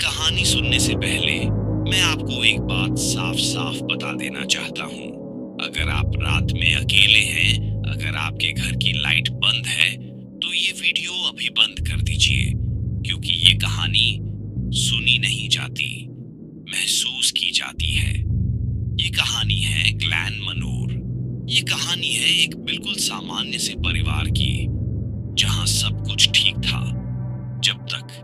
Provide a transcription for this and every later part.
कहानी सुनने से पहले मैं आपको एक बात साफ साफ बता देना चाहता हूँ। अगर आप रात में अकेले हैं, अगर आपके घर की लाइट बंद है, तो ये वीडियो अभी बंद कर दीजिए, क्योंकि ये कहानी सुनी नहीं जाती, महसूस की जाती है। ये कहानी है ग्लैन मनोर। ये कहानी है एक बिल्कुल सामान्य से परिवार की, जहां सब कुछ ठीक था, जब तक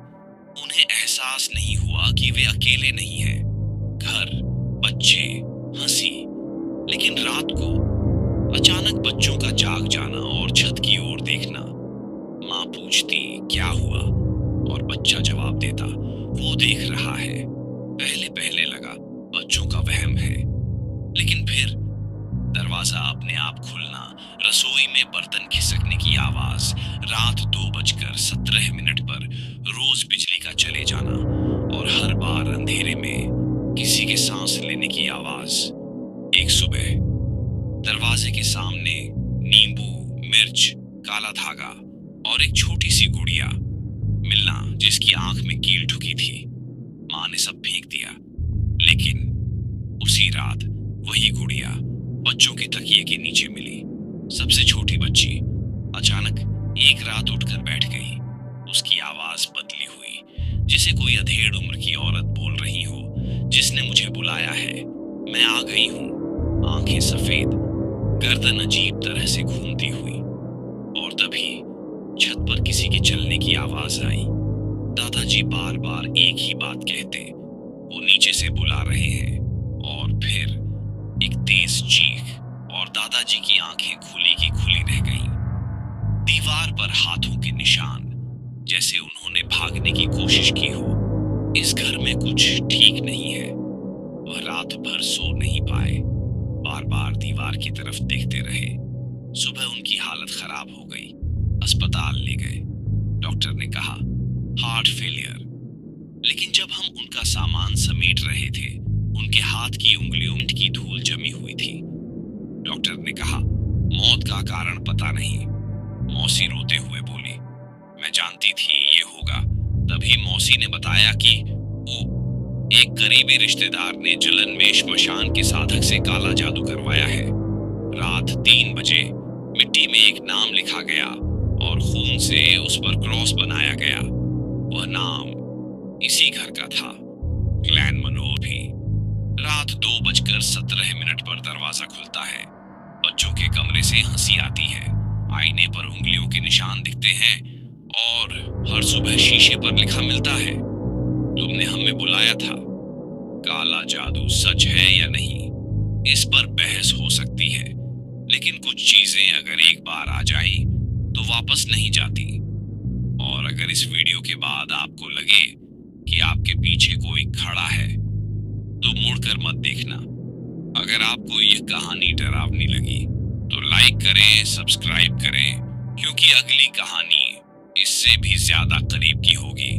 उन्हें एहसास नहीं हुआ कि वे अकेले नहीं हैं। घर, बच्चे, हंसी, लेकिन रात को अचानक बच्चों का जाग जाना और छत की ओर देखना। माँ पूछती क्या हुआ, और बच्चा जवाब देता वो देख रहा है। पहले पहले लगा बच्चों का वहम है, लेकिन फिर दरवाजा अपने आप खुलना, रसोई में बर्तन खिसकने की आवाज, रात 2:17 पर रोज बिजली का चले जाना, और हर बार अंधेरे में किसी के सांस लेने की आवाज। एक सुबह दरवाजे के सामने नींबू, मिर्च, काला धागा और एक छोटी सी गुड़िया मिलना, जिसकी आंख में कील ठुकी थी। माँ ने सब फेंक दिया, लेकिन उसी रात वही गुड़िया बच्चों के तकिए के नीचे मिली। सबसे छोटी बच्ची अचानक एक रात उठकर बैठ गई। उसकी आवाज बदली हुई, जिसे कोई अधेड़ उम्र की औरत बोल रही हो, जिसने मुझे बुलाया है, मैं आ गई हूँ। आंखें सफेद, गर्दन अजीब तरह से घूमती हुई। और तभी छत पर किसी के चलने की आवाज आई। दादाजी बार बार एक ही बात कहते, वो नीचे से बुला रहे हैं। और फिर एक तेज चीख, और दादाजी की आंखें खुली की खुली रह गईं। दीवार पर हाथों के निशान, जैसे उन्होंने भागने की कोशिश की हो। इस घर में कुछ ठीक नहीं है। वह रात भर सो नहीं पाए, बार बार दीवार की तरफ देखते रहे। सुबह उनकी हालत खराब हो गई, अस्पताल ले गए। डॉक्टर ने कहा हार्ट फेलियर। लेकिन जब हम उनका सामान समेट रहे थे, उनके हाथ की उंगलियों में की धूल जमी हुई थी। डॉक्टर ने कहा मौत का कारण पता नहीं। मौसी रोते हुए बोली मैं जानती थी ये होगा। तभी मौसी ने बताया कि एक करीबी रिश्तेदार ने जलन में श्मशान के साधक से काला जादू करवाया है। रात 3 बजे मिट्टी में एक नाम लिखा गया और खून से उस पर क्रॉस बनाया गया। वह नाम इसी घर का था, ग्लैन मनोर भी। रात 2:17 पर दरवाजा खुलता है। बच्चों के कमरे से हंसी आती है, आईने पर उंगलियों के निशान दिखते हैं, और हर सुबह शीशे पर लिखा मिलता है तुमने हमें बुलाया था। काला जादू सच है या नहीं, इस पर बहस हो सकती है, लेकिन कुछ चीजें अगर एक बार आ जाई तो वापस नहीं जाती। और अगर इस वीडियो के बाद आपको लगे कि आपके पीछे कोई खड़ा है, तो मुड़कर मत देखना। अगर आपको यह कहानी डरावनी लगी तो लाइक करें, सब्सक्राइब करें, क्योंकि अगली कहानी इससे भी ज्यादा करीब की होगी।